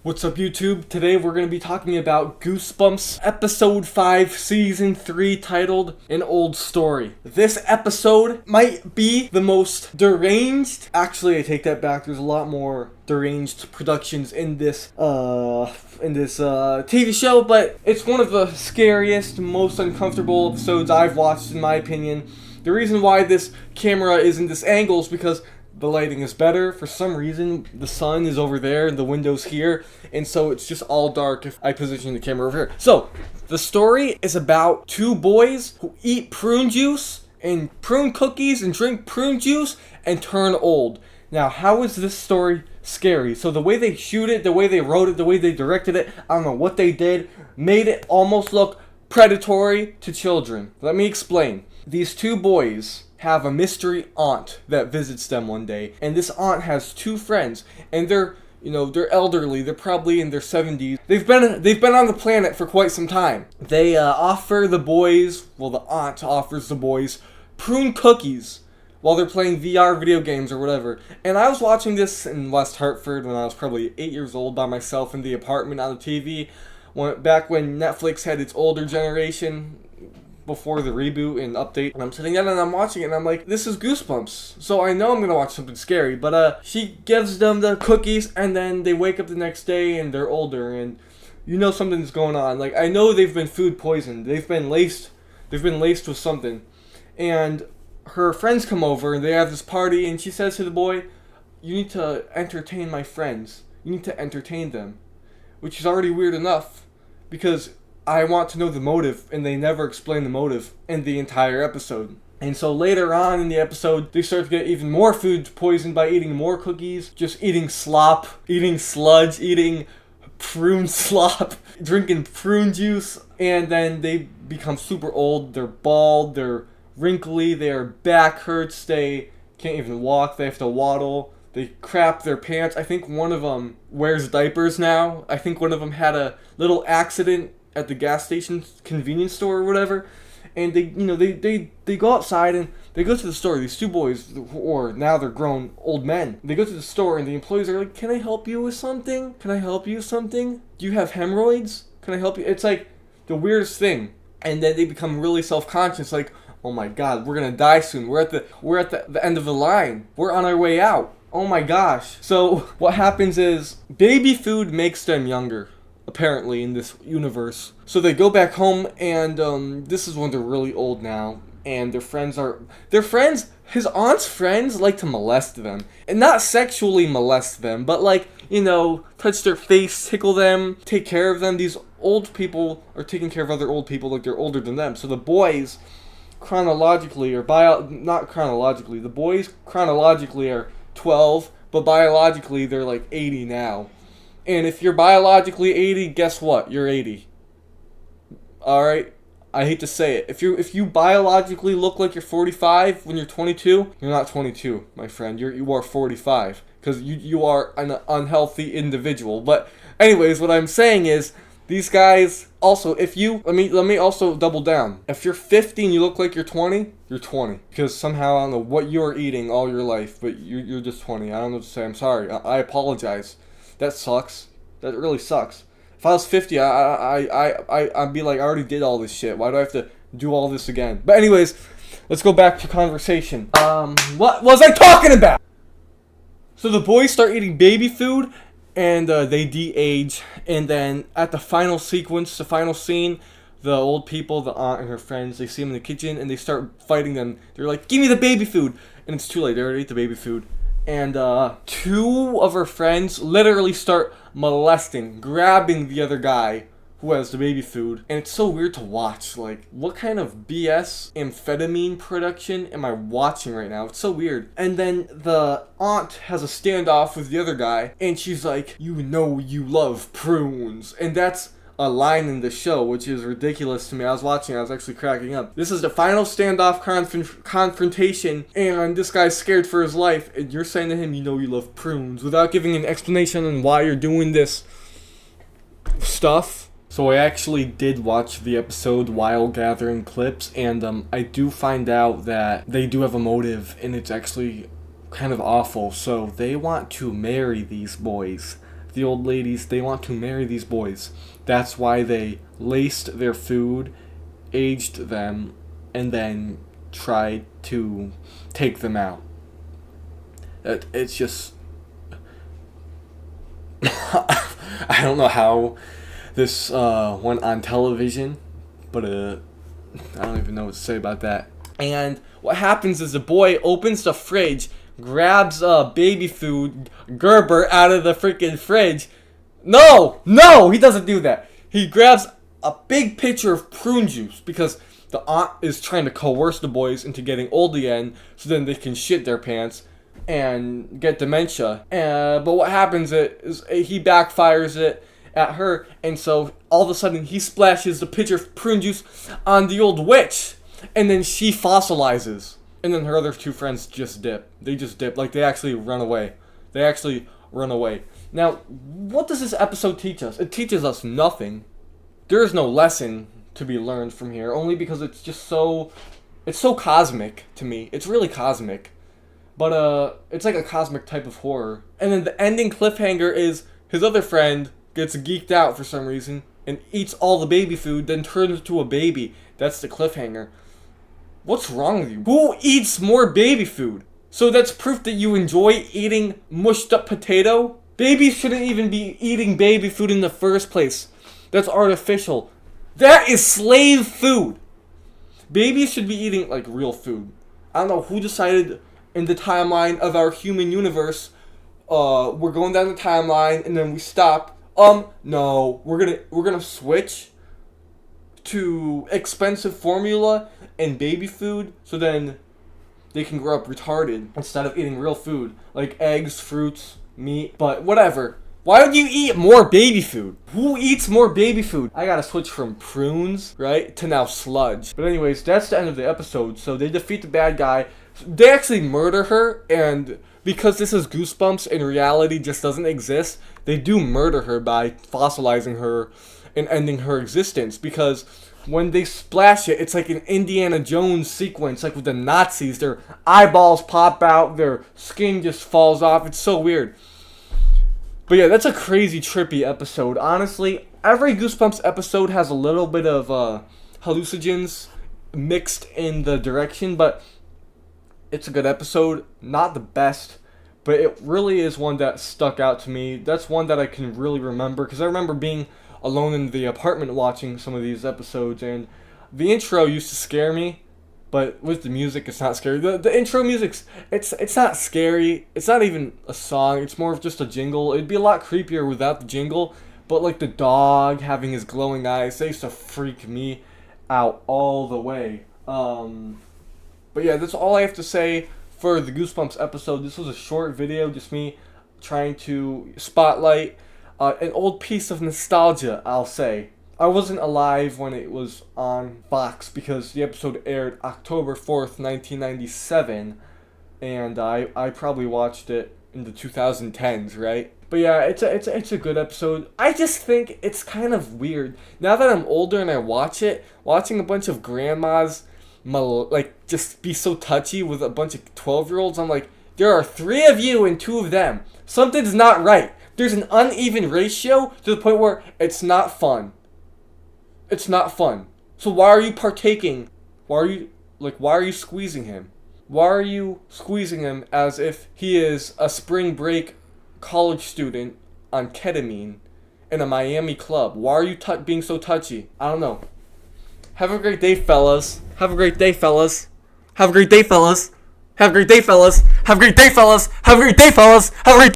What's up, YouTube? Today we're going to be talking about Goosebumps Episode 5, Season 3, titled An Old Story. This episode might be the most deranged... Actually, I take that back. There's a lot more deranged productions in this TV show, but it's one of the scariest, most uncomfortable episodes I've watched, in my opinion. The reason why this camera is in this angle is because the lighting is better. For some reason, the sun is over there and the window's here, and so it's just all dark if I position the camera over here. So, the story is about two boys who eat prune juice and prune cookies and drink prune juice and turn old. Now, how is this story scary? So the way they shoot it, the way they wrote it, the way they directed it, I don't know what they did, made it almost look predatory to children. Let me explain. These two boys have a mystery aunt that visits them one day, and this aunt has two friends, and they're elderly. They're probably in their 70s. They've been on the planet for quite some time. They offer the boys, the aunt offers the boys prune cookies while they're playing VR video games or whatever. And I was watching this in West Hartford when I was probably 8 years old by myself in the apartment on the TV, back when Netflix had its older generation, before the reboot and update. And I'm sitting down and I'm watching it and I'm like, this is Goosebumps. So I know I'm gonna watch something scary. But she gives them the cookies and then they wake up the next day and they're older and something's going on. Like, I know they've been food poisoned. They've been laced with something. And her friends come over and they have this party and she says to the boy, you need to entertain my friends. You need to entertain them. Which is already weird enough because I want to know the motive, and they never explain the motive in the entire episode. And so later on in the episode, they start to get even more food poisoned by eating more cookies, just eating slop, eating sludge, eating prune slop, drinking prune juice, and then they become super old. They're bald, they're wrinkly, their back hurts, they can't even walk, they have to waddle, they crap their pants. I think one of them wears diapers now. I think one of them had a little accident at the gas station convenience store or whatever, and they go outside and they go to the store. These two boys, or now they're grown old men, they go to the store and the employees are like, can I help you with something? Can I help you with something? Do you have hemorrhoids? Can I help you? It's like the weirdest thing. And then they become really self-conscious, like, oh my god, we're gonna die soon. We're at the end of the line. We're on our way out. Oh my gosh. So what happens is baby food makes them younger, apparently, in this universe. So they go back home, and this is when they're really old now, and his aunt's friends like to molest them. And not sexually molest them, but touch their face, tickle them, take care of them. These old people are taking care of other old people like they're older than them. So the boys chronologically, the boys chronologically are 12, but biologically they're like 80 now. And if you're biologically 80, guess what? You're 80. Alright? I hate to say it. If you biologically look like you're 45 when you're 22, you're not 22, my friend. You are 45. Because you are an unhealthy individual. But anyways, what I'm saying is, these guys, also, let me also double down. If you're 50 and you look like you're 20, you're 20. Because somehow, I don't know what you're eating all your life, but you're just 20. I don't know what to say. I'm sorry. I apologize. That sucks. That really sucks. If I was 50, I'd be like, I already did all this shit. Why do I have to do all this again? But anyways, let's go back to conversation. What was I talking about? So the boys start eating baby food, and they de-age. And then at the final sequence, the final scene, the old people, the aunt and her friends, they see them in the kitchen, and they start fighting them. They're like, give me the baby food. And it's too late. They already ate the baby food. And two of her friends literally start molesting, grabbing the other guy who has the baby food. And it's so weird to watch. Like, what kind of BS amphetamine production am I watching right now? It's so weird. And then the aunt has a standoff with the other guy, and she's like, you know you love prunes. And that's a line in the show, which is ridiculous to me. I was watching, I was actually cracking up. This is the final standoff confrontation, and this guy's scared for his life, and you're saying to him, you know you love prunes, without giving an explanation on why you're doing this stuff. So I actually did watch the episode while gathering clips, and I do find out that they do have a motive, and it's actually kind of awful. So they want to marry these boys the old ladies, they want to marry these boys. That's why they laced their food, aged them, and then tried to take them out. It's just... I don't know how this went on television, but I don't even know what to say about that. And what happens is the boy opens the fridge, grabs baby food, Gerber, out of the freaking fridge. No, he doesn't do that. He grabs a big pitcher of prune juice because the aunt is trying to coerce the boys into getting old again so then they can shit their pants and get dementia. But what happens is he backfires it at her, and so all of a sudden he splashes the pitcher of prune juice on the old witch, and then she fossilizes. And then her other two friends just dip. They just dip. Like, they actually run away. Now, what does this episode teach us? It teaches us nothing. There is no lesson to be learned from here, only because it's just so... It's so cosmic to me. It's really cosmic. But, it's like a cosmic type of horror. And then the ending cliffhanger is his other friend gets geeked out for some reason and eats all the baby food, then turns into a baby. That's the cliffhanger. What's wrong with you? Who eats more baby food? So that's proof that you enjoy eating mushed up potato? Babies shouldn't even be eating baby food in the first place. That's artificial. That is slave food. Babies should be eating, like, real food. I don't know who decided in the timeline of our human universe, we're going down the timeline and then we stop. No, we're gonna switch to expensive formula and baby food so then they can grow up retarded instead of eating real food like eggs, fruits, meat. But whatever. Why would you eat more baby food? Who eats more baby food? I gotta switch from prunes, right, to now sludge. But anyways, that's the end of the episode. So they defeat the bad guy. They actually murder her, and because this is Goosebumps and reality just doesn't exist, they do murder her by fossilizing her and ending her existence. Because when they splash it, it's like an Indiana Jones sequence, like with the Nazis. Their eyeballs pop out, their skin just falls off. It's so weird. But yeah, that's a crazy, trippy episode. Honestly, every Goosebumps episode has a little bit of hallucinogens mixed in the direction, but it's a good episode. Not the best, but it really is one that stuck out to me. That's one that I can really remember, because I remember being alone in the apartment watching some of these episodes, and the intro used to scare me, but with the music, it's not scary. The intro music's, it's not scary. It's not even a song. It's more of just a jingle. It'd be a lot creepier without the jingle, but like the dog having his glowing eyes, they used to freak me out all the way. But yeah, that's all I have to say for the Goosebumps episode. This was a short video, just me trying to spotlight an old piece of nostalgia, I'll say. I wasn't alive when it was on Fox because the episode aired October 4th, 1997, and I probably watched it in the 2010s, right? But yeah, it's a good episode. I just think it's kind of weird. Now that I'm older and I watch it, watching a bunch of grandmas like just be so touchy with a bunch of 12-year-olds, I'm like, there are 3 of you and 2 of them. Something's not right. There's an uneven ratio to the point where it's not fun. It's not fun. So why are you partaking? Why are you squeezing him? Why are you squeezing him as if he is a spring break college student on ketamine in a Miami club? Why are you being so touchy? I don't know. Have a great day, fellas. Have a great day, fellas. Have a great day, fellas. Have a great day, fellas. Have a great day, fellas. Have a great day, fellas. Have a great